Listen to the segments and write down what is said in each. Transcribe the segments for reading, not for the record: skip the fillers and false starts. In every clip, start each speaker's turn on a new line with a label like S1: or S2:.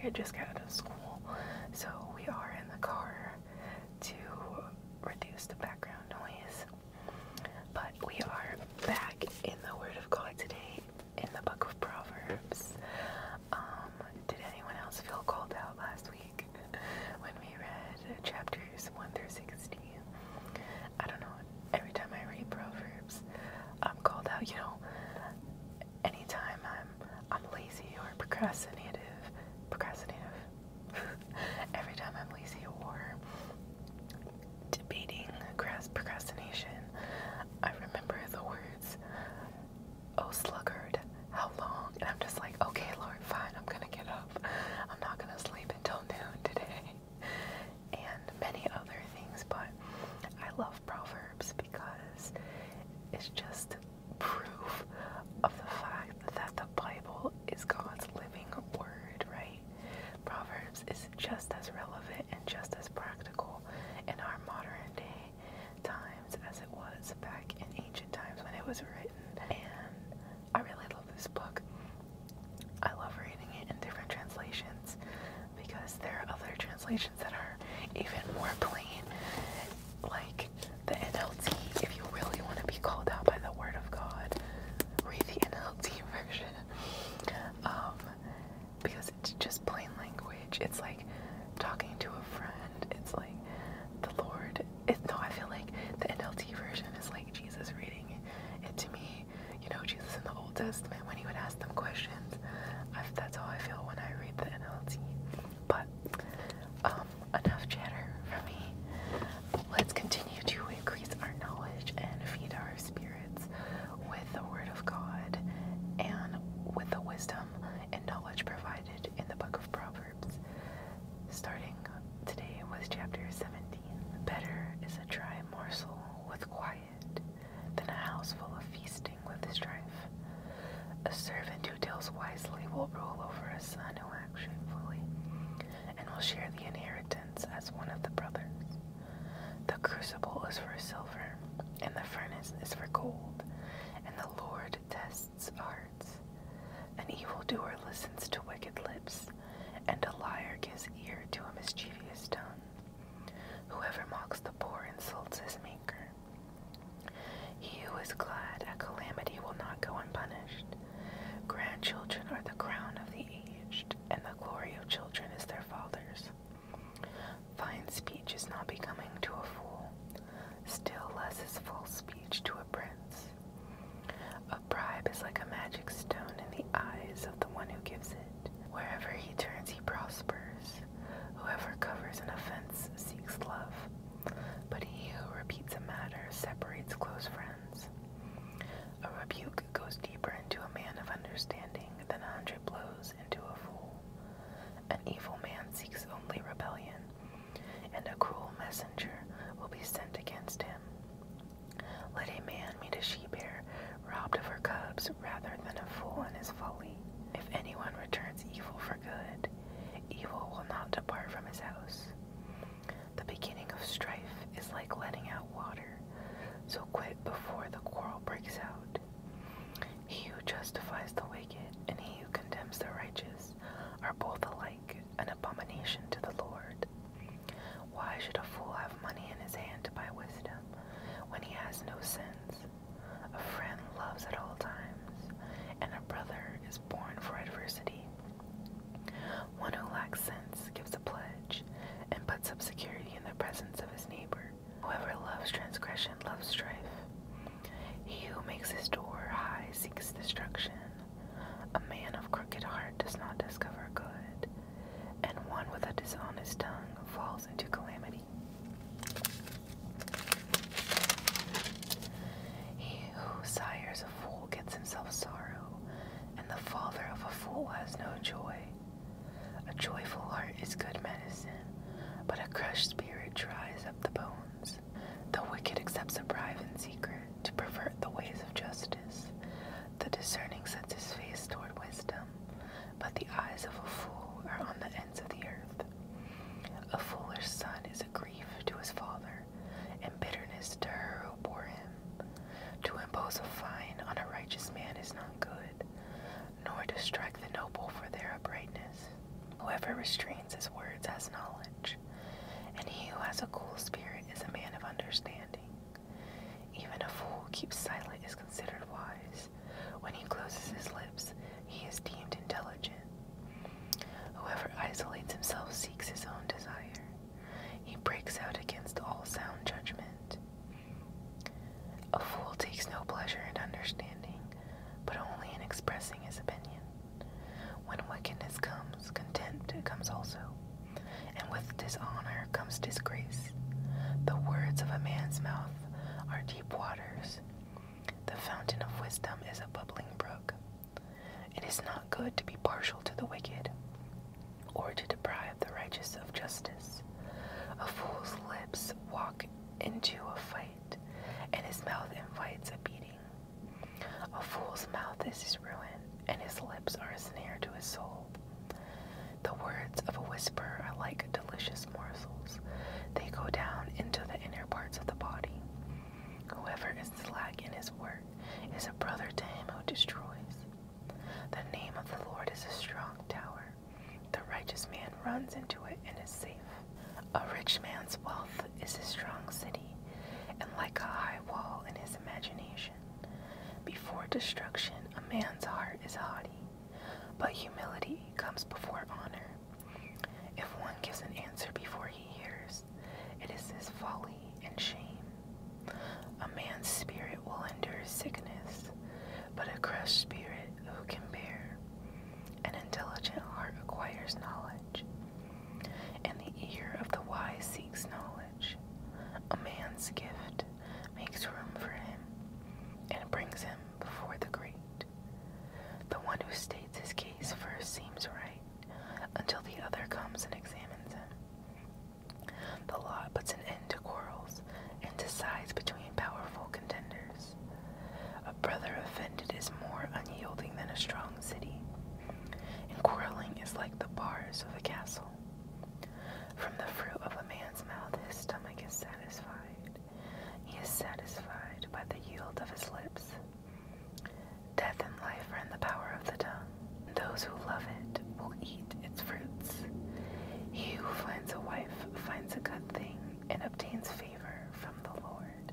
S1: had just got out of school, so we are in the car to reduce the background noise. But we are back in the Word of God today in the book of Proverbs. Did anyone else feel called out last week when we read chapters 1 through 16? I don't know. Every time I read Proverbs, I'm called out. You know, anytime I'm lazy or procrastinative. Every time I'm lazy or debating procrastination, I remember the words, "Oh sluggard, how long?" And I'm just like, okay, Lord, fine, I'm gonna get up. I'm not gonna sleep until noon today. And many other things, but I love Proverbs because it's just proof of the fact that the Bible is God's living word, right? Proverbs is just as relevant and just as practical in our modern day times as it was back in ancient times when it was written. And I really love this book. I love reading it in different translations because there are other translations that are even more plain, like the NLT. If you really want to be called out by the Word of God, read the NLT version, because it's just plain language. It's like talking to a friend. It's like the Lord. No, I feel like the NLT version is like Jesus reading it to me. You know, Jesus in the Old Testament, when he would ask them questions. That's how I feel when I read the NLT. But enough chatter from me. Let's continue to increase our knowledge and feed our spirits with the Word of God and with the wisdom and knowledge provided in the book of Proverbs. Starting today with chapter 17. Better is a dry morsel with quiet than a house full of feasting with strife. A servant who deals wisely will rule over a son who acts shamefully, and will share the inheritance as one of the brothers. The crucible is for silver, and the furnace is for gold, and the Lord tests hearts. An evildoer listens to wicked lips, and a liar gives ear to a mischievous tongue. Whoever mocks the poor insults his maker. He who is glad at calamity will not go unpunished. Grandchildren are the crown of the aged, and the glory of children is their fathers. Fine speech is not becoming to a fool, still less is false speech to a prince. A bribe is like a magic stone in the eyes of the one who gives it. Wherever he turns, he prospers. Whoever covers an offense seeks love, but he who repeats a matter separates close friends. A rebuke goes deeper into a man of understanding than 100 blows into a fool. An evil man seeks only rebellion, and a cruel messenger will be sent against him. Let a man meet a she-bear robbed of her cubs rather than a fool in his folly. If anyone returns evil for good, evil will not depart from his house. The beginning of strife is like letting out water, so quit before the quarrel breaks out. He who justifies the wicked and he who condemns the righteous are both alike an abomination to the Lord. Why should a fool have money in his hand to buy wisdom when he has no sense? A friend loves at all times, and a brother is born for adversity. One who lacks sense gives a pledge and puts up security in the presence of his neighbor. Whoever loves transgression loves strife. He who makes his door high seeks destruction. A man of crooked heart does not discover good, and one with a dishonest tongue falls into calamity. He who sires a fool gets himself sorrow, and the father of a fool has no joy. A joyful heart is good medicine, but a crushed spirit dries up the bones. The wicked accepts a bribe in secret to pervert the ways of justice. The discerning sets his face toward wisdom, but the eyes of a fool are on the ends of the earth. A foolish son is a grief to his father, and bitterness to her who bore him. To impose a fine on a righteous man is not good, nor to strike the noble for their uprightness. Whoever Whoever restrains his words has knowledge, and he who has a cool spirit is a man of understanding. Even a fool who keeps silent is considered wise. When he closes his lips, he is deemed intelligent. Whoever isolates himself seeks his own desire. He breaks out against all sound judgment. A fool takes no pleasure in understanding, but only in expressing his opinion. When wickedness comes, contempt comes also, and with dishonor comes disgrace. The words of a man's mouth are deep waters. The fountain of wisdom is a bubbling brook. It is not good to be partial to the wicked, or to deprive the righteous of justice. A fool's lips walk into a fight, and his mouth invites a beating. A fool's mouth is his ruin, and his lips are a snare to his soul. The words of a whisperer are like delicious morsels. They go down into the inner parts of the body. Whoever is slack in his work is a brother to him who destroys. The name of the Lord is a strong tower. The righteous man runs into it and is safe. A rich man's wealth is his strong city, and like a high wall in his imagination. Before destruction, a man's heart is haughty, but humility comes before honor. If one gives an answer before he hears, it is his folly and shame. A man's spirit will endure sickness, but a crushed spirit who can bear? An intelligent heart acquires knowledge, and the ear of the wise seeks knowledge. A man's gift makes room for him and brings him before the great. The one who states his case first seems right, until the other comes and examines him. The law puts an end to quarrels and decides between powerful contenders. A brother offended is more unyielding than a strong city, and quarreling is like the bars of a castle. From the fruit of a man's mouth his stomach is satisfied. He is satisfied by the yield of his lips. Death and life are in the power of the tongue. Those who love it will eat its fruits. He who finds a wife finds a good thing and obtains favor from the Lord.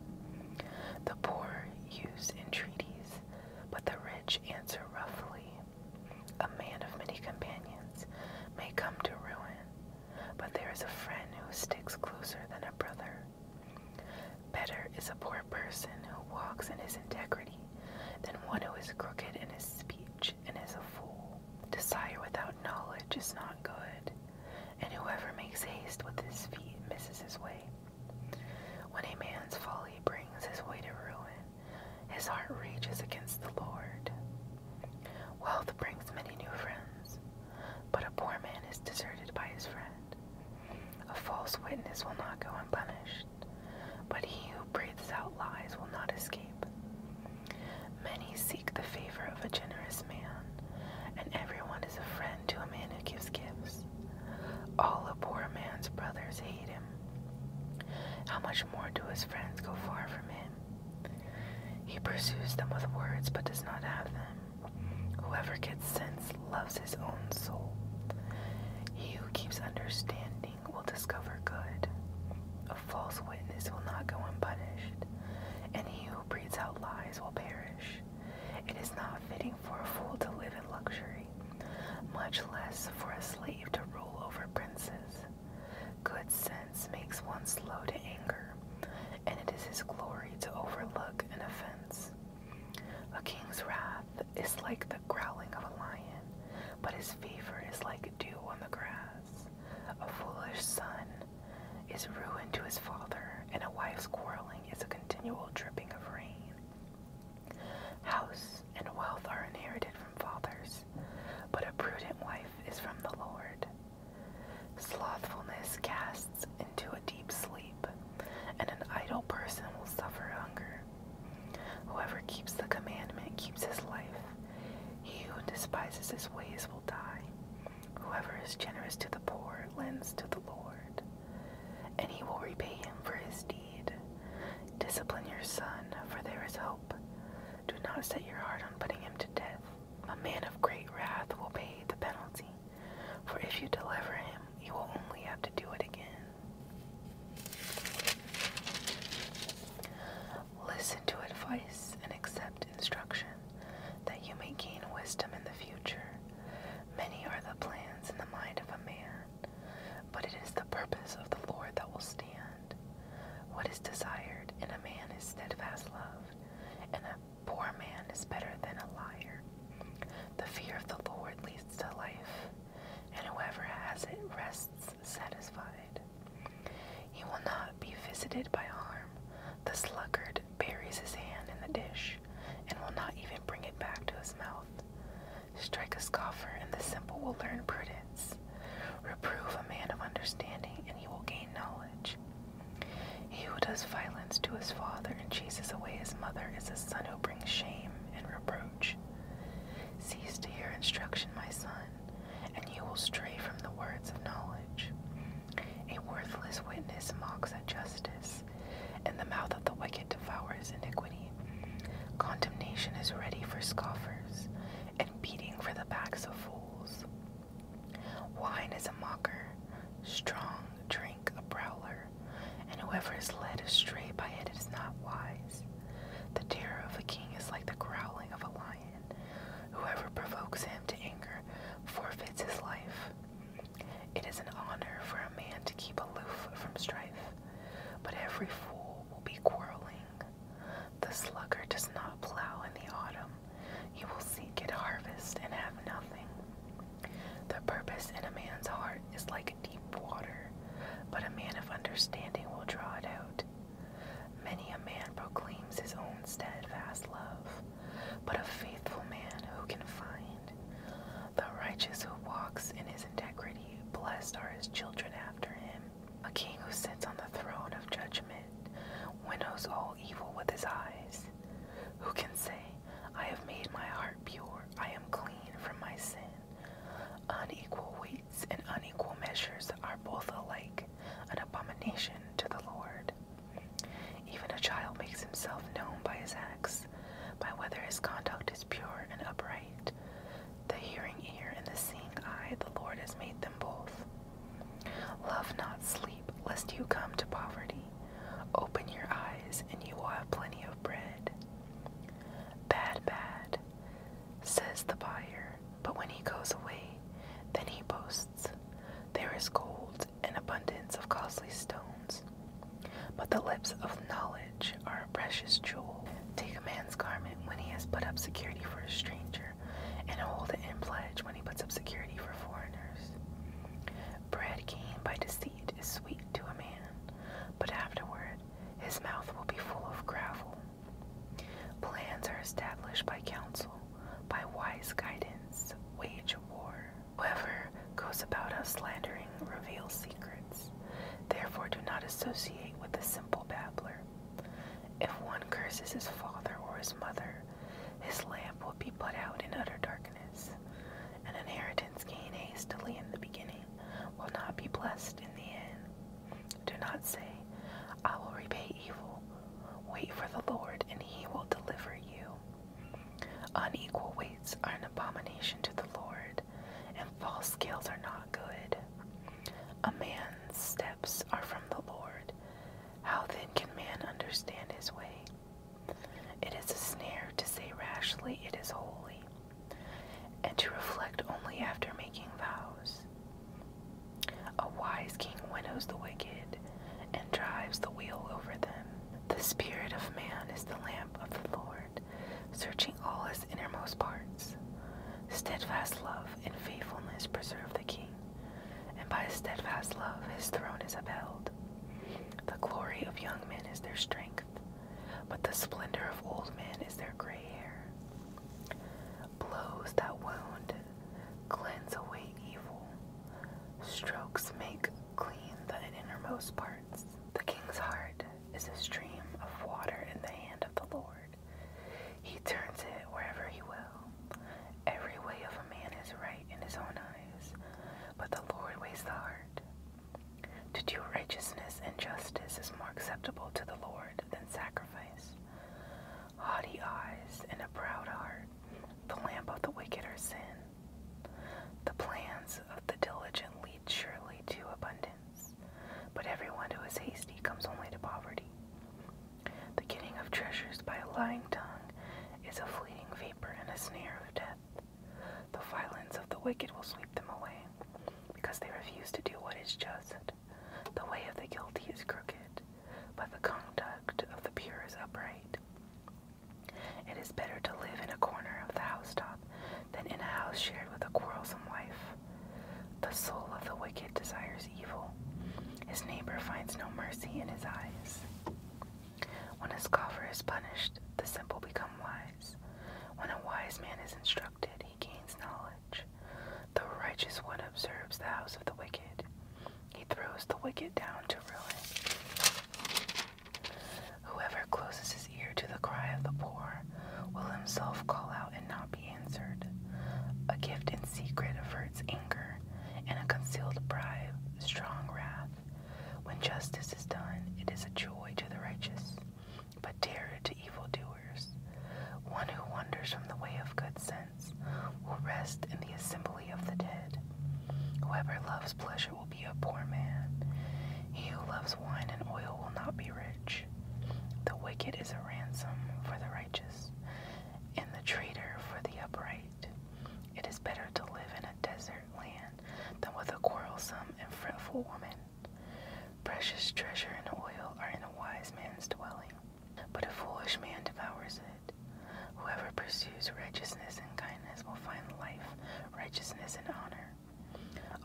S1: The poor use entreaties, but the rich answer roughly. A man of many companions may come to ruin, but there is a friend who sticks closer than a brother. Better is a poor person who walks in his integrity than one who is crooked in his speech and is a fool. Desire without knowledge is not good, and whoever makes haste with his feet misses his way. When a man's folly brings his way to ruin, his heart rages against the Lord. Wealth brings many new friends, but a poor man is deserted by his friend. A false witness will not go unpunished, but he who breathes out lies will not escape. Many seek the favor of a generous man, and everyone is a friend to a man who gives gifts. All a poor man's brothers hate him. How much more do his friends go far from him? He pursues them with words but does not have them. Whoever gets sense loves his own soul. He who keeps understanding will discover good. A false witness will not go unpunished, and he who breathes out lies will perish. It is not fitting for a fool to live in luxury, much less for a slave to rule over princes. Good sense makes one slow to anger, and it is his glory to overlook an offense. A king's wrath is like the growling of a lion, but his favor is like dew on the grass. A foolish son is ruin to his father, and a wife's quarreling is a continual dripping of rain. House and wealth are inherited from fathers, but a prudent wife is from the Lord. Slothfulness casts into a deep sleep, and an idle person will suffer hunger. Whoever keeps the commandment keeps his life. He who despises his ways will die. Whoever is generous to the poor lends to the Lord, and he will repay him for his deed. Discipline your son, for there is hope. Do not set your heart on putting him to death. A man of great wrath will pay the penalty, for if you deliver visited by harm. The sluggard buries his hand in the dish and will not even bring it back to his mouth. Strike a scoffer, and the simple will learn prudence. Reprove a man of understanding, and he will gain knowledge. He who does violence to his father and chases away his mother is a son who brings shame and reproach. Cease to hear instruction, my son, and you will stray from the words of knowledge. A worthless witness mocks at justice, and the mouth of the wicked devours iniquity. Condemnation is ready for scoffers, and beating for the backs of fools. Wine is a mocker, strong drink a brawler, and whoever is led astray by it is not wise. The terror of a king is like the growling of a lion. Whoever provokes him to anger forfeits his life. It is an honor for a man to keep aloof from strife, but every fool will be quarreling. The sluggard does not plow in the autumn. He will seek at harvest and have nothing. The purpose in a man's heart is like deep water, but a man of understanding will draw it out. Many a man proclaims his own steadfast love, but a faithful man who can find? The righteous who walks in his integrity, blessed are his children after him. A king who sits on the throne of judgment winnows all evil with his eyes. Who can say, I have made my heart pure, I am clean from my sin? Unequal weights and unequal measures are both alike an abomination to the Lord. Even a child makes himself known by his acts, by whether his conduct is pure and upright. The hearing ear and the seeing eye, the Lord has made them both. Love not sleep, lest you come to poverty. Open your eyes, and you will have plenty of bread. Bad, says the buyer, but when he goes away, then he boasts. There is gold and abundance of costly stones, but the lips of knowledge are a precious jewel. Take a man's garment when he has put up security for a stranger, and hold it in pledge when he puts up security for foreigners. Bread gained by deceit is sweet to a man, but afterward his mouth will be full of gravel. Plans are established by counsel, by wise guidance wage war. Whoever goes about us slandering reveals secrets. Therefore do not associate with the simple babbler. If one curses his father or his mother, his lamp will be put out in utter darkness. An inheritance gained hastily in the beginning will not be blessed in the end. Do not say, I will repay evil. Wait for the Lord, and he will deliver you. Unequal weights are an abomination to the Lord, and false scales are not good. A man's steps are from the Lord. How then can man understand his way? It is a snare to say rashly, it is holy, and to reflect only after making vows. A wise king winnows the wicked, and drives the wheel over them. The spirit of man is the lamp of the Lord, searching all his innermost parts. Steadfast love and faithfulness preserve the king, and by his steadfast love his throne is upheld. The glory of young men is their strength, but the splendor of old men is their gray hair. Blows that wound cleanse away evil. Strokes make clean the innermost parts. The king's heart is a stream of water in the hand of the Lord. He turns it wherever he will. Every way of a man is right in his own eyes, but the Lord weighs the heart. To do righteousness and justice is more acceptable to the Lord than sacrifice. Haughty eyes and a proud heart, the lamp of the wicked are sin. The plans of the diligent lead surely to abundance, but everyone who is hasty comes only to poverty. The getting of treasures by a lying tongue is a fleeting vapor and a snare of death. The violence of the wicked will sweep them away, because they refuse to do what is just. The way of the guilty is crooked, but the conduct of the pure is upright. It is better to live in a corner of the housetop than in a house shared with a quarrelsome wife. The soul of the wicked desires evil. His neighbor finds no mercy in his eyes. scoffer is punished, the simple become wise. When a wise man is instructed, he gains knowledge. The righteous one observes the house of the wicked. He throws the wicked down to ruin. Whoever closes his ear to the cry of the poor will himself call out and not be answered. A gift in secret averts anger, and a concealed bribe, strong wrath. When justice is done, it is a joy to the righteous, but terror to evildoers. One who wanders from the way of good sense will rest in the assembly of the dead. Whoever loves pleasure will be a poor man. He who loves wine and oil will not be rich. The wicked is a ransom for the righteous, and the traitor for the upright. It is better to live in a desert land than with a quarrelsome and fretful woman. Precious treasure and oil are in a wise man's dwelling, but a foolish man devours it. Whoever pursues righteousness and kindness will find life, righteousness, and honor.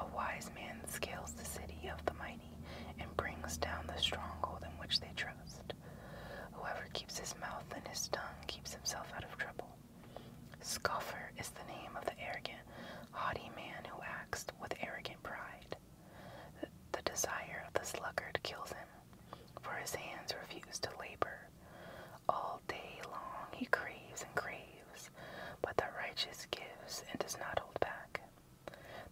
S1: A wise man scales the city of the mighty and brings down the stronghold in which they trust. Whoever keeps his mouth and his tongue keeps himself out of trouble. Scoffer is the name of the arrogant, haughty man who acts with arrogant pride. The desire of the sluggard kills him, for his hands refuse to labor. All day long he craves and craves, but the righteous gives and does not hold back.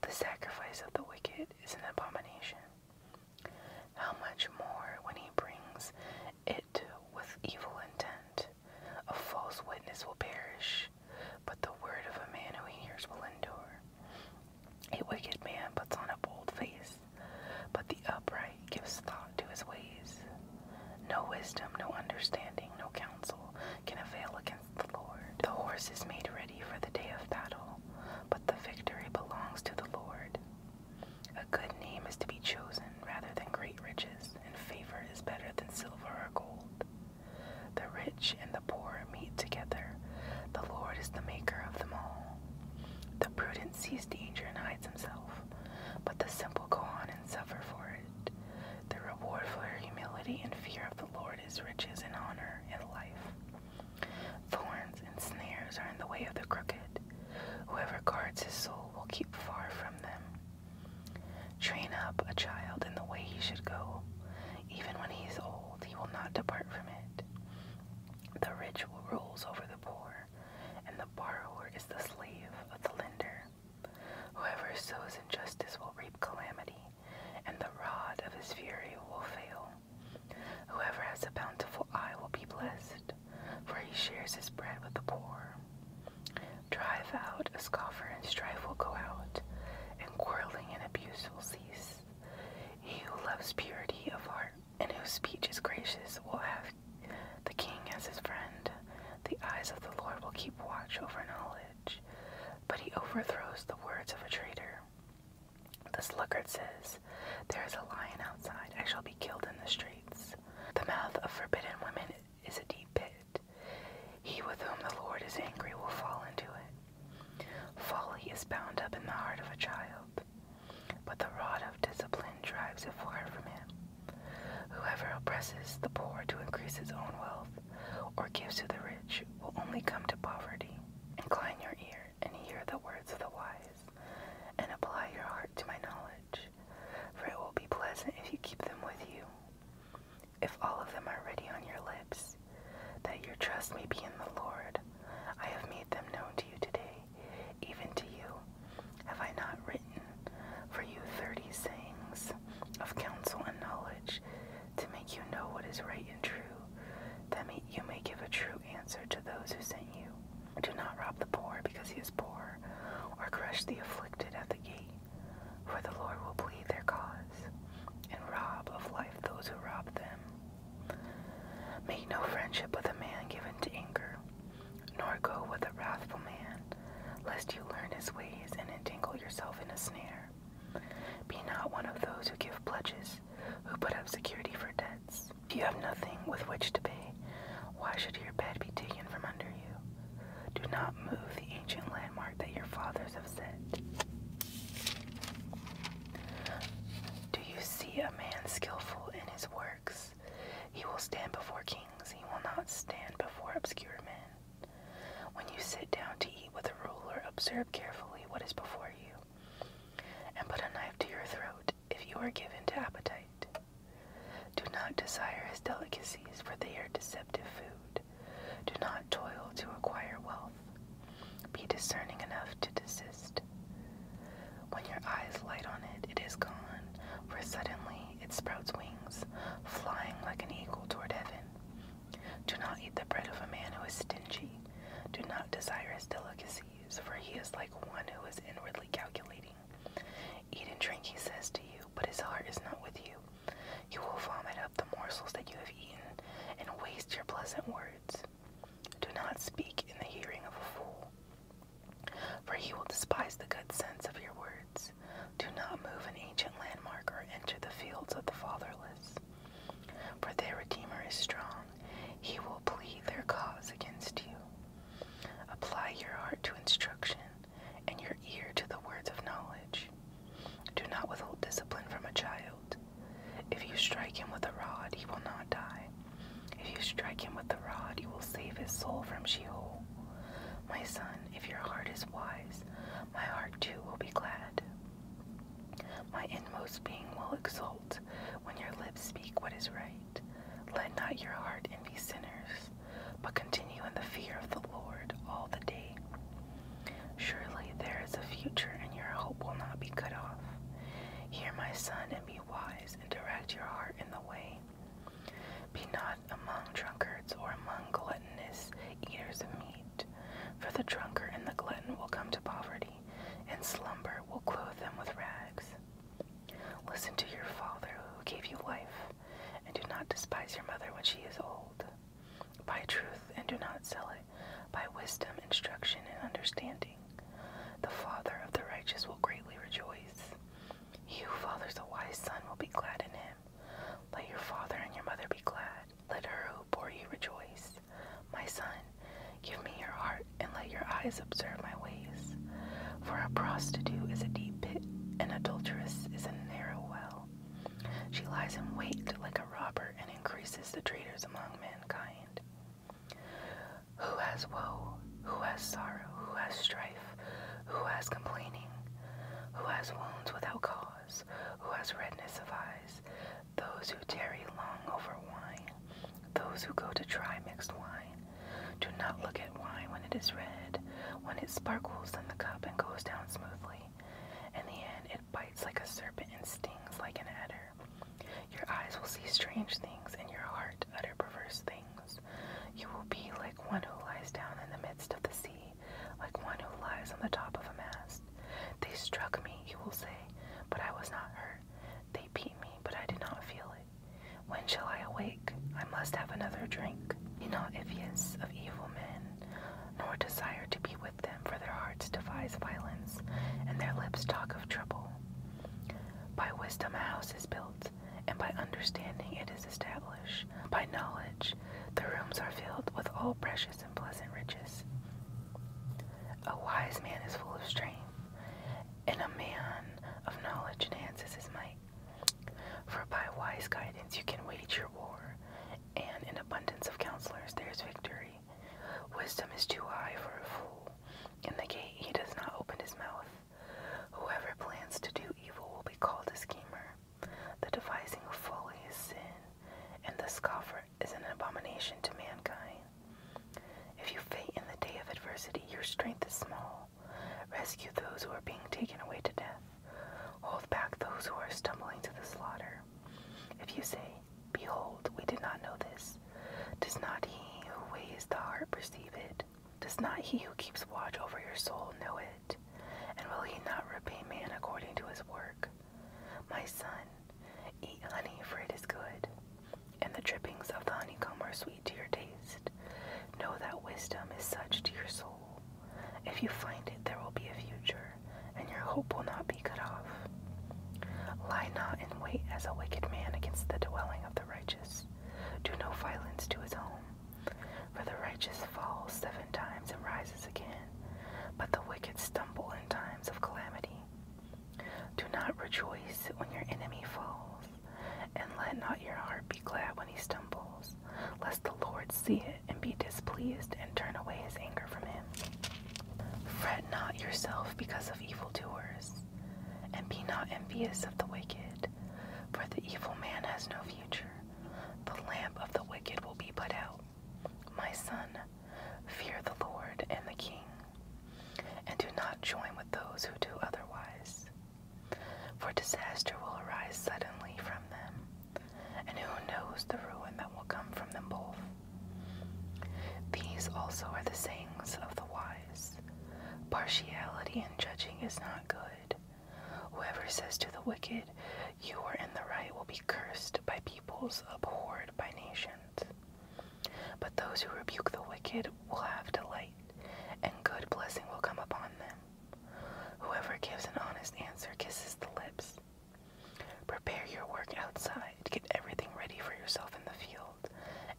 S1: The sacrifice of the wicked is an abomination. How much more when he brings it with evil intent? A false witness will perish, but the word of a man who hears will endure. A wicked man puts on a bold face, but the upright gives thought to his ways. No wisdom, no understanding, no counsel can avail against the Lord. The horse is made ready for the day of battle, but the victory belongs to the Lord. A good name is to be chosen rather than great riches, and favor is better than silver or gold. The rich and the poor meet together. The Lord is the maker of them all. The prudent sees danger and hides himself, but the simple go on and suffer for it. The reward for humility and fear of the Lord is riches and honor and life. Thorns and snares are in the way of the crooked. Whoever guards his soul will keep far from them. Train up a child in the way he should go. Even when he is old, he will not depart from it. The rich rules over the poor, and the borrower is the slave of the lender. Whoever sows injustice will reap calamity, and the rod of his fury will fail. Whoever has a bountiful eye will be blessed, for he shares his bread with the poor. Drive out a scoffer, and strife will go out, and quarreling and abuse will cease. He who loves purity of heart, and whose speech is gracious, will have the king as his friend. The eyes of the Lord will keep watch over knowledge, but he overthrows the words of a traitor. The sluggard says, "There is a lion outside, I shall be killed in the streets." The mouth of forbidden women is a deep pit. He with whom the Lord is angry will fall into it. Folly is bound up in the heart of a child, but the rod of discipline drives it far from him. Whoever oppresses the poor to increase his own wealth, or gives to the rich, will only come to poverty. Incline your ear and hear the words of the wise, and apply your heart to my knowledge, for it will be pleasant if you keep them with you. If all of them are ready on your lips, that your trust may be in the Lord, I have made them known to you today, even to you. Have I not written for you 30 sayings of counsel and knowledge, to make you know what is right and true, that you may give a true answer to those who sent you? Do not rob the poor because he is poor, or crush the afflicted at the gate, for the Lord will plead their cause, and rob of life those who rob them. Make no friendship with a man given to anger, nor go with a wrathful man, lest you learn his ways and entangle yourself in a snare. Be not one of those who give pledges, who put up security for debts. If you have nothing with which to pay, why should your bed be taken from under you? Do not move the ancient landmark that your fathers have set. Do you see a man skillful in his works? He will stand before kings, he will not what is before you, and put a knife to your throat if you are given to appetite. Do not desire his delicacies, for they are deceptive food. Do not toil to acquire wealth. Be discerning enough to desist. When your eyes light on it, it is gone, for suddenly it sprouts wings, flying like an eagle toward heaven. Do not eat the bread of a man who is stingy. Do not desire his delicacies, for he is like one who is inwardly calculating. Eat and drink, he says to you, but his heart is not with you. You will vomit up the morsels that you have eaten, and waste your pleasant words. Do not speak in the hearing of a fool, for he will despise the good sense of your words. Do not move an ancient landmark or enter the fields of the fatherless, for their Redeemer is strong. He will plead their cause against you. Apply your heart to instruction, and your ear to the words of knowledge. Do not withhold discipline from a child. If you strike him with a rod, he will not die. If you strike him with the rod, you will save his soul from Sheol. My son, if your heart is wise, my heart too will be glad. My inmost being will exult when your lips speak what is right. Let not your heart envy sinners, but continue in the fear of the Lord all the day. Surely there is a future, and your hope will not be cut off. Hear, my son, and be wise, and direct your heart in the way. Be not among drunkards or among gluttonous eaters of meat, for the drunkard and the glutton will come to poverty, and slumber will clothe them with rags. Listen to your father who gave you life, and do not despise your mother when she is old. Buy truth and do not sell it. Buy wisdom, instruction, and understanding. The father of the righteous will greatly rejoice. He who fathers a wise son will be glad in him. Let your father and your mother be glad. Let her who bore you rejoice. My son, give me your heart, and let your eyes observe my ways. For a prostitute is a deep pit, an adulteress is a narrow well. She lies in wait like a robber and increases the traitors among mankind. Who has woe? Who has sorrow? Who has strife? Who has complaining? Who has wounds without cause? Who has redness of eyes? Those who tarry long over wine, those who go to try mixed wine. Do not look at wine when it is red, when it sparkles in the cup and goes down smoothly. In the end, it bites like a serpent and stings like an adder. Your eyes will see strange things, and your heart utter perverse things. You will be like one who lies down in the midst of the sea, like one who lies on the top of a mast. They struck me, you will say, but I was not hurt. They beat me, but I did not feel it. When shall I awake? I must have another drink. Be not envious of evil men, nor desire to be with them, for their hearts devise violence, and their lips talk of trouble. By wisdom a house is built, and by understanding it is established. By knowledge the rooms are filled with all precious and pleasant riches. A wise man is full of strength, and a man of knowledge enhances his might. For by wise guidance you can wage your war, and in abundance of counselors there is victory. Wisdom is too high for a fool. In the gate he does not open his mouth. Whoever plans to do evil will be called a schemer. The devising of folly is sin, and the scoffer is an abomination to mankind. If you faint in the day of adversity, your strength is small. Rescue those who are being taken away to death. Hold back those who are stumbling to the slaughter. If you say, behold, we did not know this, does not he who weighs the heart perceive it? Does not he who keeps watch over your soul know it? And will he not repay man according to his work? My son, eat honey, for it is good, and the drippings of the honeycomb are sweet to your taste. Know that wisdom is such to your soul. If you find it, there will be a future, and your hope will not be cut off. Lie not in wait as a wicked man against the dwelling of the righteous. Do no violence to his home. For the righteous falls 7 times and rises again, but the wicked stumble in times of calamity. Do not rejoice when your enemy falls, and let not your heart be glad when he stumbles, lest the Lord see it and be displeased and turn away his anger from him. Fret not yourself yourself because of evildoers, and be not envious of the wicked, for the evil man has no future. The lamp of the wicked will be put out. My son, fear the Lord and the king, and do not join with those who do otherwise. For disaster will arise suddenly from them, and who knows the ruin that will come from them both. These also are the sayings of the wise. Partiality in judging is not good. Whoever says to the wicked, you are in the right, will be cursed by peoples, abhorred by nations. But those who rebuke the wicked will have delight, and good blessing will come upon them. Whoever gives an honest answer kisses the lips. Prepare your work outside, get everything ready for yourself in the field,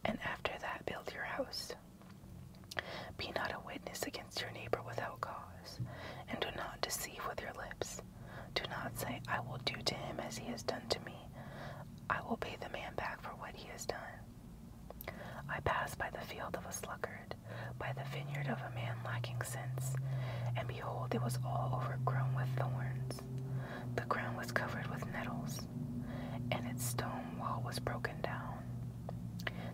S1: and after that build your house. Be not a witness against your neighbor without cause, and do not deceive with your lips. Do not say, I will do to him as he has done to me. I will pay the man back for what he has done. I passed by the field of a sluggard, by the vineyard of a man lacking sense, and behold, it was all overgrown with thorns. The ground was covered with nettles, and its stone wall was broken down.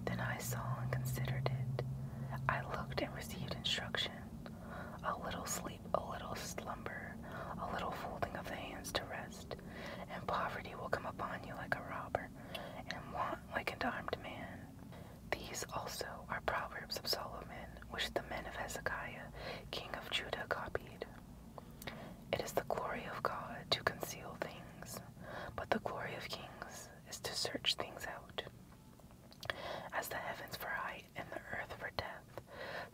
S1: Then I saw and considered it. I looked and received instruction. A little sleep, a little slumber, a little folding of the hands to rest, and poverty will come upon you like a robber, and want like an armed man. These also are Proverbs of Solomon, which the men of Hezekiah, king of Judah, copied. It is the glory of God to conceal things, but the glory of kings is to search things out. As the heavens for height and the earth for depth,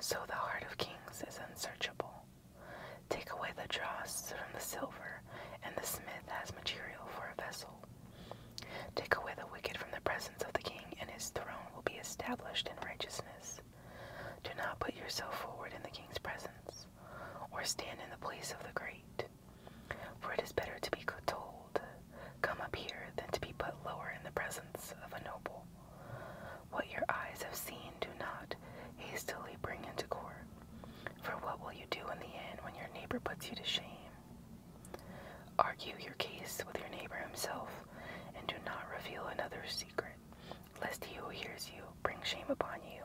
S1: so the heart of kings is unsearchable. Take away the dross from the silver, and the smith has material for a vessel. Take away the wicked from the presence of the king, and his throne will be established in righteousness. Do not put yourself forward in the king's presence, or stand in the place of the great. For it is better to be told, come up here, than to be put lower in the presence of a noble. What your eyes have seen, do not hastily bring into court. For what will you do in the end when your neighbor puts you to shame? Argue your case with your neighbor himself, and do not reveal another's secret, lest he who hears you bring shame upon you,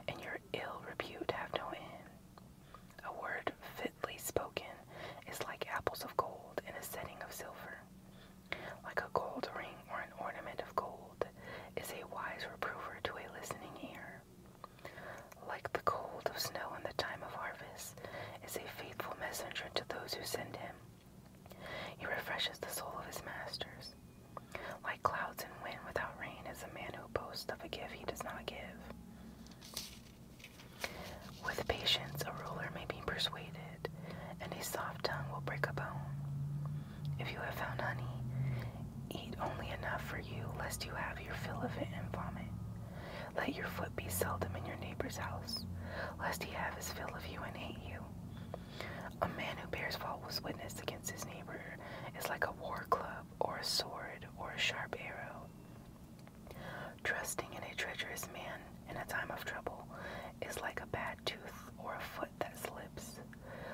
S1: and your ill repute have no end. A word fitly spoken is like apples of gold in a setting of silver. Like a gold ring or an ornament of gold is a wise reprover to a listening ear. Like the cold of snow in the time of harvest is a faithful messenger to those who send him. He refreshes the soul of his masters. Like clouds and wind without rain is a man who boasts of a gift he does not give. With patience a ruler may be persuaded, and a soft tongue will break a bone. If you have found honey, eat only enough for you, lest you have your fill of it and vomit. Let your foot be seldom in your neighbor's house, lest he have his fill of you and hate you. A man who bears false witness against his neighbor is like a war club, or a sword, or a sharp arrow. Trusting in a treacherous man in a time of trouble is like a bad tooth or a foot that slips.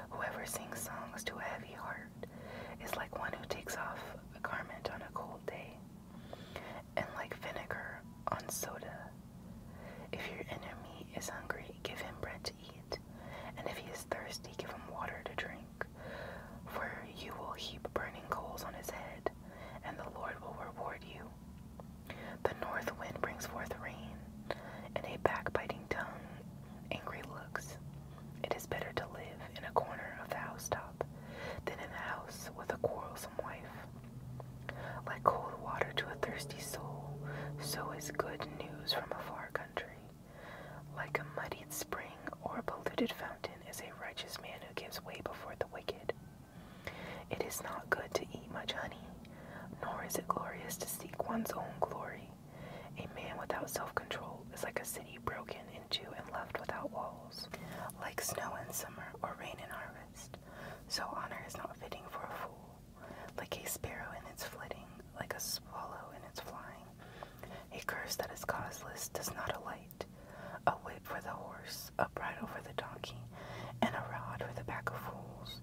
S1: Whoever sings songs to a heavy heart is like one who takes off a garment on a cold day, and like vinegar on soda. If your enemy is hungry, give him bread to eat, and if he is thirsty, give him water to drink. For you will heap burning coals on his head, and the Lord will reward you. The north wind brings forth rain, and a backbiting tongue, angry looks. It is better to live in a corner of the housetop than in a house with a quarrelsome wife. Like cold water to a thirsty soul, so is good news from a far country. Like a muddied spring or a polluted fountain is a righteous man who gives way before the wicked. It is not good to eat much honey, nor is it glorious to seek one's own glory. A man without self-control is like a city broken into and left without walls. Like snow in summer or rain in harvest, so honor is not fitting for a fool. Like a sparrow in its flitting, like a swallow in its flying. A curse that is causeless does not alight. A whip for the horse, a bridle for the donkey, and a rod for the back of fools.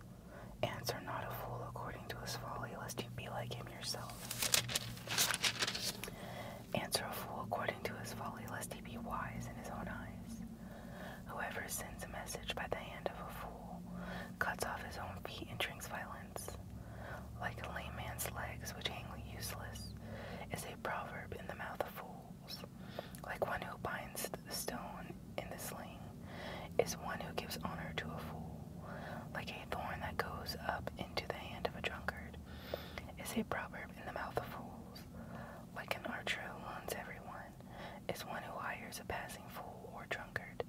S1: is a proverb in the mouth of fools. Like an archer who wounds everyone is one who hires a passing fool or drunkard.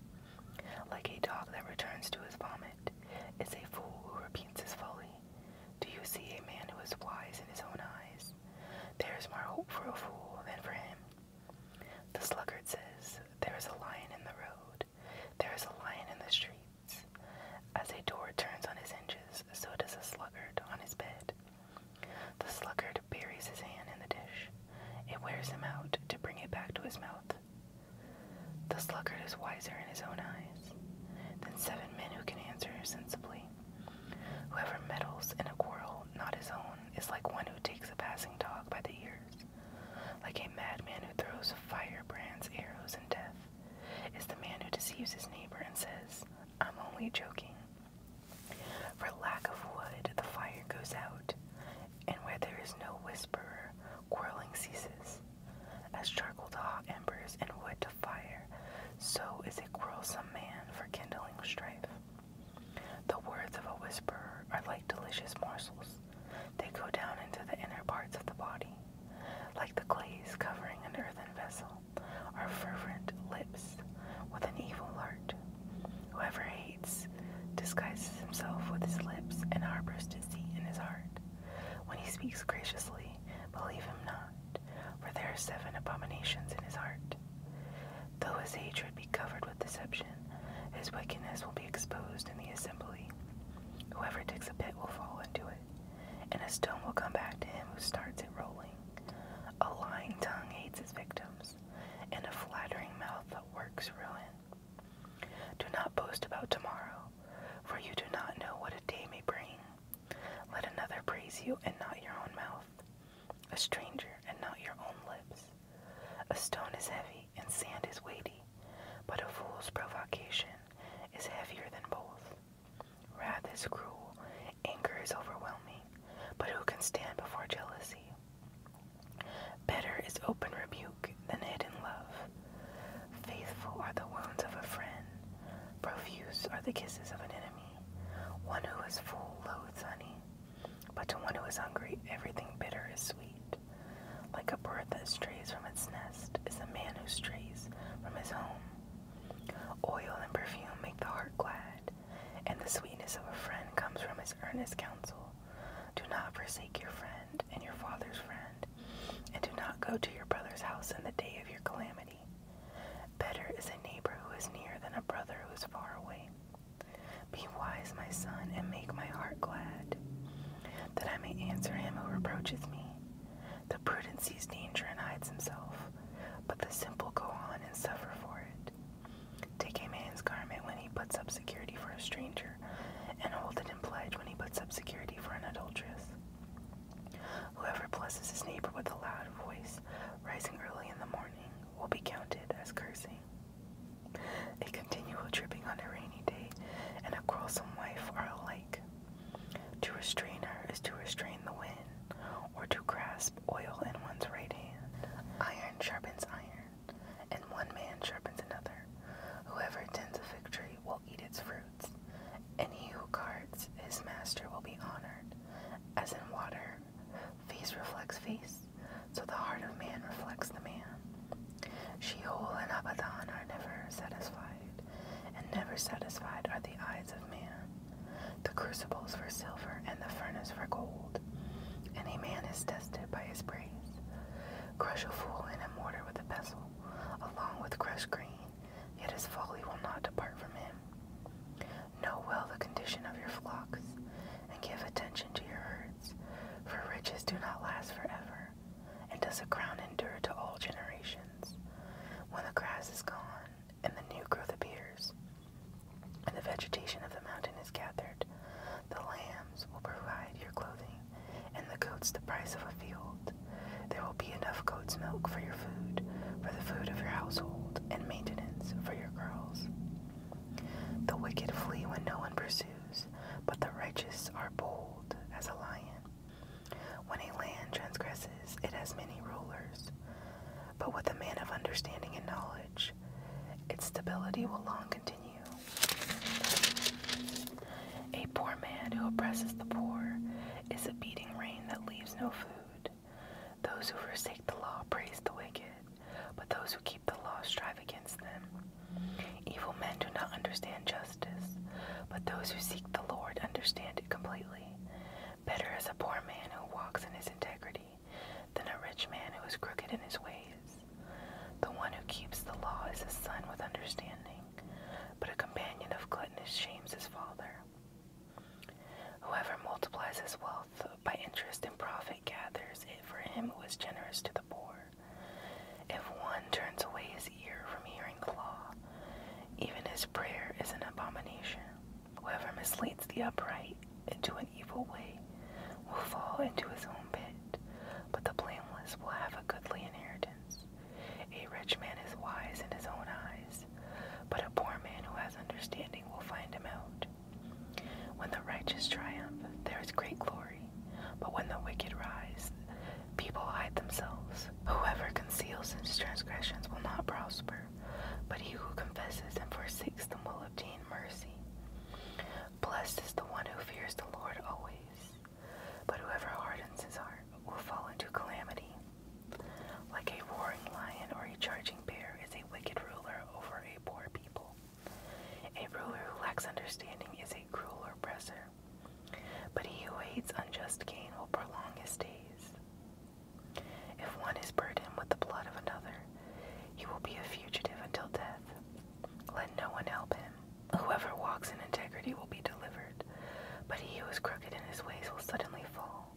S1: Like a dog that returns to his vomit is a fool who repeats his folly. Do you see a man who is wise in his own eyes? There is more hope for a fool than for him. The sluggard says, there is a lion in the road. There is a lion in the streets. As a door turns on his hinges, so does a sluggard on his bed. The sluggard buries his hand in the dish. It wears him out to bring it back to his mouth. The sluggard is wiser in his own eyes than 7 men who can answer sensibly. Whoever meddles in a quarrel not his own is like one who takes a passing dog by the ears. Like a madman who throws firebrands, arrows, and death is the man who deceives his neighbor and says, I'm only joking. For lack of wood, the fire goes out, and where there is no whisperer, quarreling ceases. As charcoal to hot embers and wood to fire, so is a quarrelsome man for kindling strife. The words of a whisperer are like delicious morsels. They go down into the inner parts of the body. Like the glaze covering an earthen vessel are fervent lips with an evil heart. Whoever hates disguises himself with his lips and harbors deceit in his heart. When he speaks graciously, believe him not, for there are 7 abominations in his heart. Though his hatred be covered with deception, his wickedness will be exposed in the assembly. Whoever digs a pit will fall into it, and a stone will come back to him who starts it rolling. A lying tongue hates its victims, and a flattering mouth that works ruin. Do not boast about tomorrow, for you do not know what a day may bring. Let another praise you and not your own mouth, a stranger and not your own lips. A stone is heavy and sand is weighty, but a fool's provocation is heavier than both. Wrath is cruel, anger is overwhelming, but who can stand before jealousy? Better is open rebuke than hidden love. Faithful are the wounds of a friend, profuse are the kisses of an enemy. One who is full loathes honey, but to one who is hungry everything bitter is sweet. Like a bird that strays from its nest is a man who strays from his home. Oil and perfume make the heart glad, and the sweetness of a friend comes from his earnest counsel. Do not forsake your friend and your father's friend, and do not go to your brother's house in the day of your calamity. Better is a neighbor who is near than a brother who is far away. Be wise, my son, and make my heart glad, that I may answer him who reproaches me. The prudent sees danger and hides himself, but the simple go on and suffer for it. Take a man's garment when he puts up security for a stranger, and hold it in pledge when he puts up security for an adulteress. Whoever blesses his neighbor with a loud voice, rising early in the morning, will be counted as cursing. A continual tripping on a rainy day and a quarrelsome wife are alike. To restrain her is to restrain the wind, or to grasp oil in one's right hand. Iron sharpens iron, and one man sharpens another. Whoever tends a fig tree will eat its fruits, and he who guards his master will be honored. As in water, face reflects face, so the heart of man reflects the man. Sheol and Abaddon are never satisfied, and never satisfied are the eyes of man. The crucibles for silver and the furnace for gold, and a man is tested by his praise. Crush a fool in a mortar with a pestle, along with crushed grain, yet his folly will not depart from him. Know well the condition of your flocks, and give attention to your herds, for riches do not last forever, and does a crown endure to all generations. When the grass is gone, and the new growth appears, and the vegetation of the mountain is gathered, the lambs will provide your clothing, and the goats the price of a field. There will be enough goat's milk for your food, for the food of your household, and maintenance for your girls. The wicked flee when no one pursues, but the righteous are bold as a lion. When a land transgresses, it has many rulers, but with a man of understanding and knowledge, its stability will long continue. A poor man who oppresses the poor is a beating rain that leaves no food. Those who forsake the law praise the wicked, but those who keep the law strive against them. Evil men do not understand justice, but those who seek the Lord understand it completely. Better is a poor man who walks in his integrity than a rich man who is crooked in his ways. The one who keeps the law is a son with understanding, but a companion of gluttonous shames his father. Whoever multiplies his wealth by interest and profit gathers it for him who is generous to the poor. If one turns away his ear from hearing the law, even his prayer is an abomination. Whoever misleads the upright into an evil way will fall into his own pit, but the blameless will have a goodly inheritance. A rich man is wise in his own eyes, but a poor man who has understanding will find him out. When the righteous triumph, there is great glory, but when the wicked rise, people hide themselves. Whoever conceals his transgressions will not prosper, but he who confesses and forsakes them will obtain mercy. Blessed is the one who fears the Lord always, but whoever hardens his heart will fall into calamity. Like a roaring lion or a charging bear is a wicked ruler over a poor people. A ruler who lacks understanding is a cruel oppressor, but he who hates unjust gain will prolong his days. If one is burdened with the blood of another, he will be a fugitive until death. Let no one help him. Whoever walks in integrity will be delivered, but he who is crooked in his ways will suddenly fall.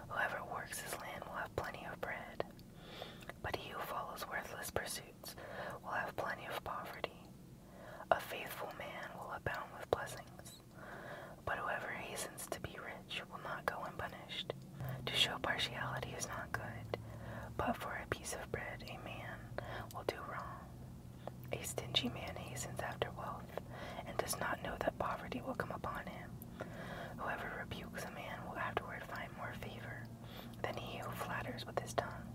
S1: Whoever works his land will have plenty of bread, but he who follows worthless pursuits will have plenty of poverty. A faithful man will abound with blessings, but whoever hastens to be rich will not go unpunished. To show partiality is not good, but for a piece of bread a man will do wrong. A stingy man hastens after wealth and does not know that poverty will come upon him. Whoever rebukes a man will afterward find more favor than he who flatters with his tongue.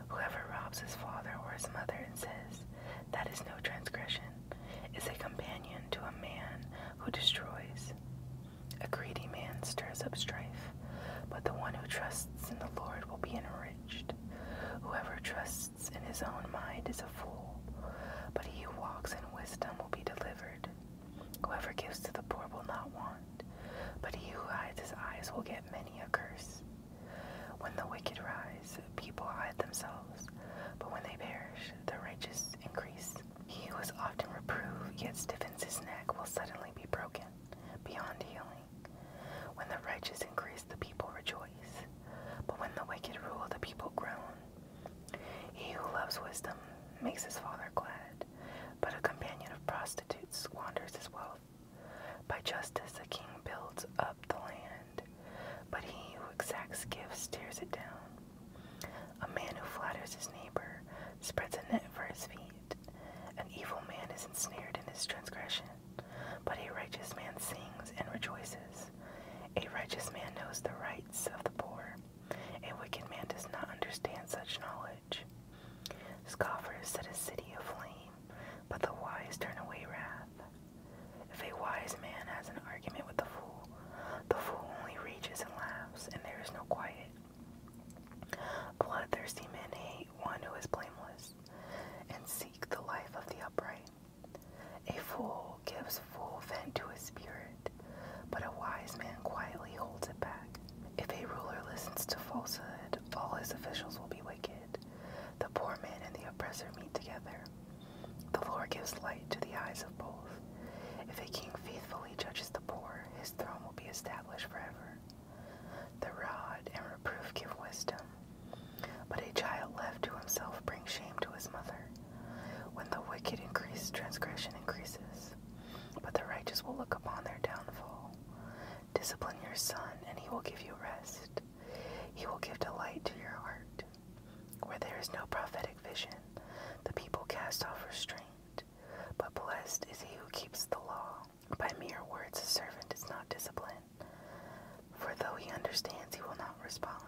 S1: Whoever robs his father or his mother and says, "That is no transgression," is a companion to a man who destroys. A greedy man stirs up strife, but the one who trusts in the Lord will be enriched. Whoever trusts in his own mind is a fool, but he who walks in wisdom will be delivered. Whoever gives to the poor will not want, but he who hides his eyes will get many a curse. When the wicked rise, people hide themselves, but when they perish, the righteous increase. He who is often reproved yet stiffens his neck will suddenly be broken, beyond healing. When the righteous increase, the people rejoice, but when the wicked rule, the people groan. He who loves wisdom makes his father glad, but a companion of prostitutes squanders his wealth. By justice a king builds up the land, but he who exacts gifts tears it down. A man who flatters his neighbor spreads a net for his feet. An evil man is ensnared in his transgression, but a righteous man sings and rejoices. A righteous man knows the rights of the poor. A wicked man does not understand such knowledge. Scoffers set a city aflame, but the wise turn away wrath. If a wise man has an argument with the fool only rages and laughs, and there is no quiet. Bloodthirsty men hate one who is blameless, and seek the life of the upright. A fool gives full vent to his spirit, but a wise man quietly holds it back. If a ruler listens to falsehood, all his officials will be wicked. The poor man and the oppressor meet together. The Lord gives light to the eyes of both. If a king faithfully judges the poor, his throne will be established forever. The rod and reproof give wisdom, but a child left to himself brings shame to his mother. When the wicked increase, transgression increases, but the righteous will look upon their downfall. Discipline your son, and he will give you rest. He will give delight to your heart. Where there is no prophetic vision, the people cast off restraint, but blessed is he who keeps the law. By mere words a servant is not disciplined, for though he understands, he will not respond.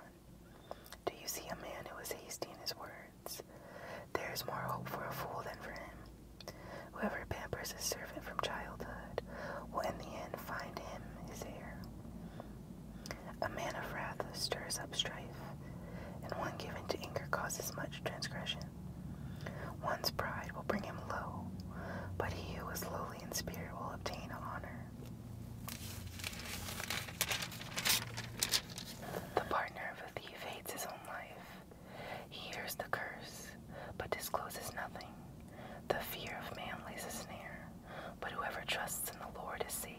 S1: Do you see a man who is hasty in his words? There is more hope for a fool than for him. Whoever pampers his servant from childhood will in the end find him his heir. A man of wrath stirs up strife, and one given to anger causes much transgression. One's pride will bring him low, but he who is lowly in spirit will obtain honor. The partner of a thief hates his own life. He hears the curse, but discloses nothing. The fear of man lays a snare, but whoever trusts in the Lord is safe.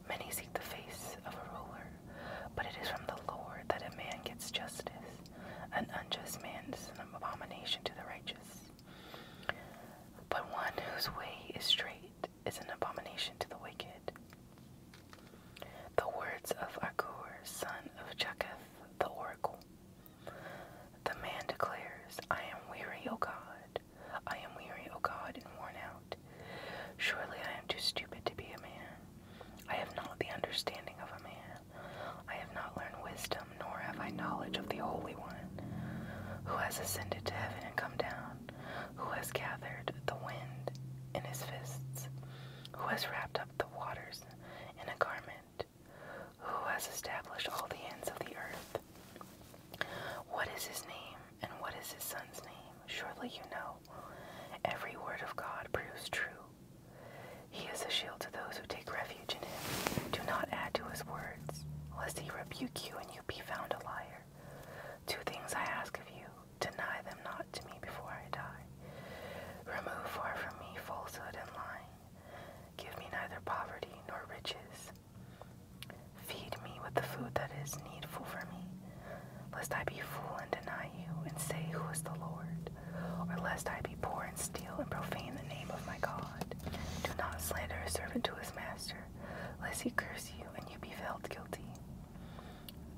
S1: Many seek the face of a ruler, but it is from the Lord that a man gets justice. An unjust man is an abomination to the righteous, but one whose way is straight is an abomination to the wicked. The words of Agur, son of Jacob, the oracle. The man declares, I am weary, O God. I am weary, O God, and worn out. Surely I am too stupid to be a man. I have not the understanding of a man. I have not learned wisdom, nor have I knowledge of the Holy One. Who has ascended to heaven and come down? Who has gathered the wind in his fists? Who has wrapped up the waters in a garment? Who has established all the ends of the earth? What is his name, and what is his son's name? Surely you know. Every word of God proves true. He is a shield to those who take refuge in him. Do not add to his words, lest he rebuke you and you be found a liar. 2 things I ask of you, deny them not to me before I die. Remove far from me falsehood and lying. Give me neither poverty nor riches. Feed me with the food that is needful for me, lest I be full and deny you and say, who is the Lord? Or lest I be poor and steal and profane the name of my God. Do not slander a servant to his master, lest he curse you and you be found guilty.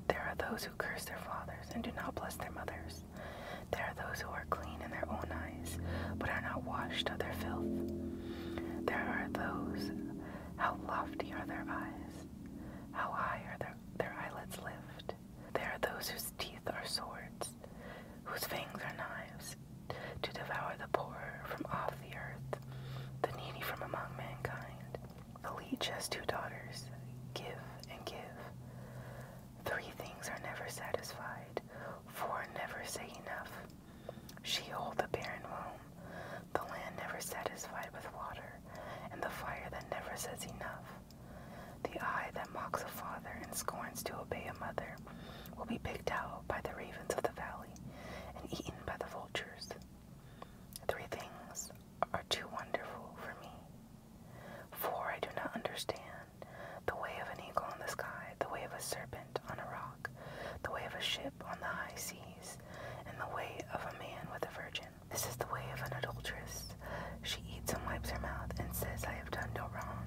S1: There are those who curse their fathers and do not bless their mothers. There are those who are clean in their own eyes, but are not washed of their filth. There are those, how lofty are their eyes, how high are their eyelids lift. There are those whose teeth are swords, whose fangs are knives, to devour the poor from off the earth, the needy from among mankind. The leech has 2 daughters, give and give. 3 things are never satisfied, 4 never say enough. Sheol, the barren womb, the land never satisfied with water, and the fire that never says enough. The eye that mocks a father and scorns to obey a mother will be picked out by the ravens of the valley and eaten by the vultures. 3 things are too wonderful for me. 4 I do not understand. The way of an eagle in the sky, the way of a serpent on a rock, the way of a ship on the high seas, and the way of a man with a virgin. This is the way of an adulteress. She eats and wipes her mouth and says, I have done no wrong.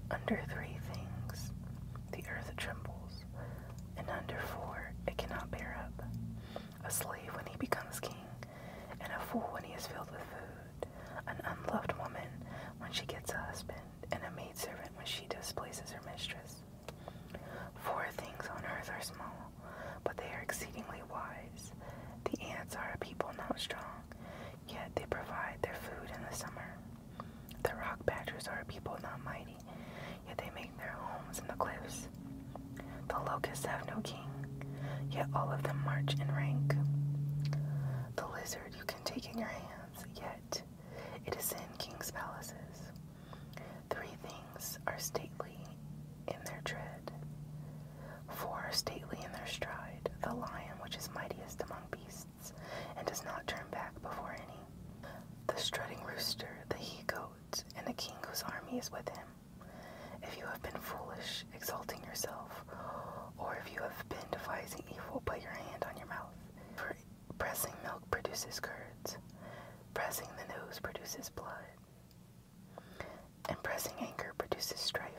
S1: Under 3 things the earth trembles, and under 4 it cannot bear up. A slave when he becomes king, and a fool when he is filled with food. An unloved woman when she gets a husband, and a maidservant when she displaces her mistress. 4 things on earth are small, but they are exceedingly wise. The ants are a people not strong, yet they provide their food in the summer. The rock badgers are a people not mighty, yet they make their homes in the cliffs. The locusts have no king, yet all of them march in rank. The lizard you can take in your hands, yet it is in kings' palaces. 3 things are stately in their tread, 4 are stately in their stride. The lion which is mightiest among beasts, and does not turn back before any. The strutting rooster, the he-goat, and the king whose army is with him. If you have been foolish, exalting yourself, or if you have been devising evil, put your hand on your mouth. For pressing milk produces curds, pressing the nose produces blood, and pressing anger produces strife.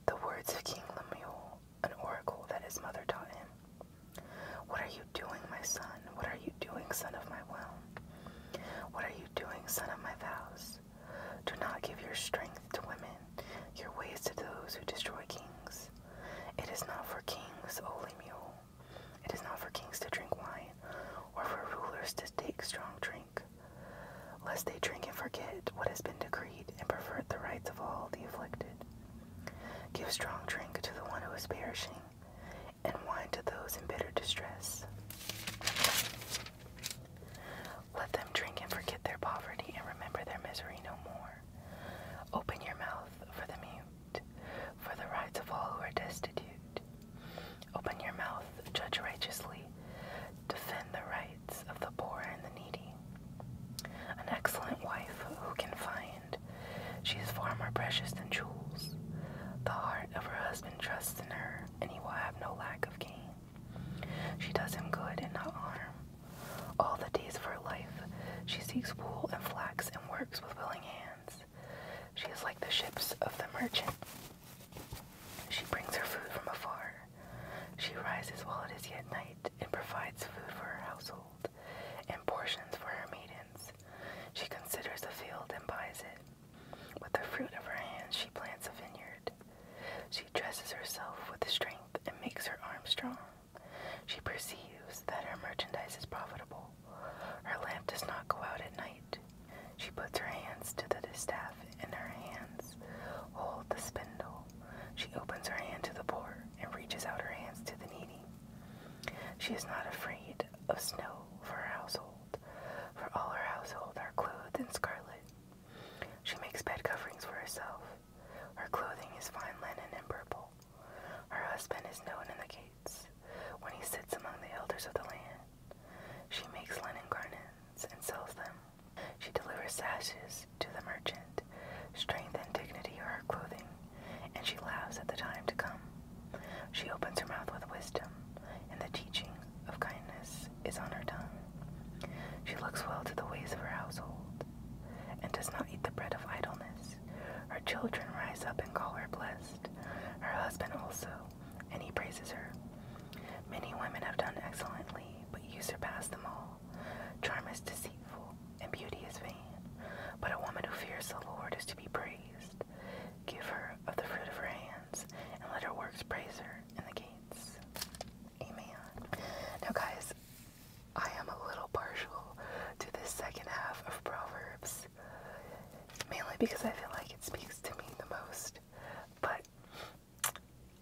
S1: The words of King Lemuel, an oracle that his mother taught him. What are you doing, my son? What are you doing, son of my womb? What are you doing, son of my vows? Do not give your strength to women, your ways to those who destroy kings. It is not for kings, O Lemuel. It is not for kings to drink wine, or for rulers to take strong drink, lest they drink and forget what has been decreed, and pervert the rights of all the afflicted. Give strong drink to the one who is perishing, to those in bitter distress. Let them drink and forget their poverty and remember their misery no more. Open your mouth for the mute, for the rights of all who are destitute. Open your mouth, judge righteously, defend the rights of the poor and the needy. An excellent wife who can find? She is far more precious than jewels. The heart of her husband trusts in her, and he will have no lack of gain. She does him good and not harm. All the days of her life she seeks wool and flax and works with willing hands. She is like the ships of the merchant. She brings her food from afar. She rises while it is yet night and provides food for her household and portions for her maidens. She considers the field and buys it. With the fruit of her hands she plants a vineyard. She dresses herself with strength and makes her arms strong. She perceives that her merchandise is profitable. Her lamp does not go out at night. She puts her hands to the distaff, and her hands hold the spindle. She opens her hand to the poor and reaches out her hands to the needy. She is not afraid of snow for her husband, for all her household are clothed in scarlet. She makes bed coverings for herself. Her clothing is fine linen and purple. Her husband is known in the gates, when he sits among the elders of the land. She makes linen garments and sells them. She delivers sashes to the merchant. Strength and dignity are her clothing, and she laughs at the time to come. She opens her mouth with wisdom, and the teaching of kindness is on her tongue. She looks well to the ways of her household, and does not eat the bread of idleness. Her children rise up and call her blessed. Her husband also, and he praises her. Many women have done excellently, but you surpass them all. Charm is deceitful, and beauty is vain, but a woman who fears the Lord is to be praised. Give her of the fruit of her hands, and let her works praise her in the gates. Amen. Now guys, I am a little partial to this second half of Proverbs, mainly because I feel like it speaks to me the most, but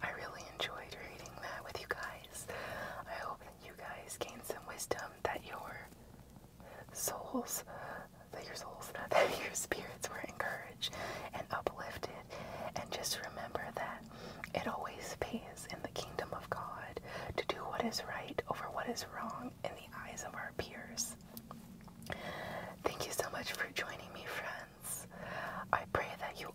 S1: I really enjoyed reading that with you guys. I hope that you guys gained some wisdom, that your spirits were encouraged and uplifted, and just remember that it always pays in the kingdom of God to do what is right over what is wrong in the eyes of our peers. Thank you so much for joining me, friends. I pray that you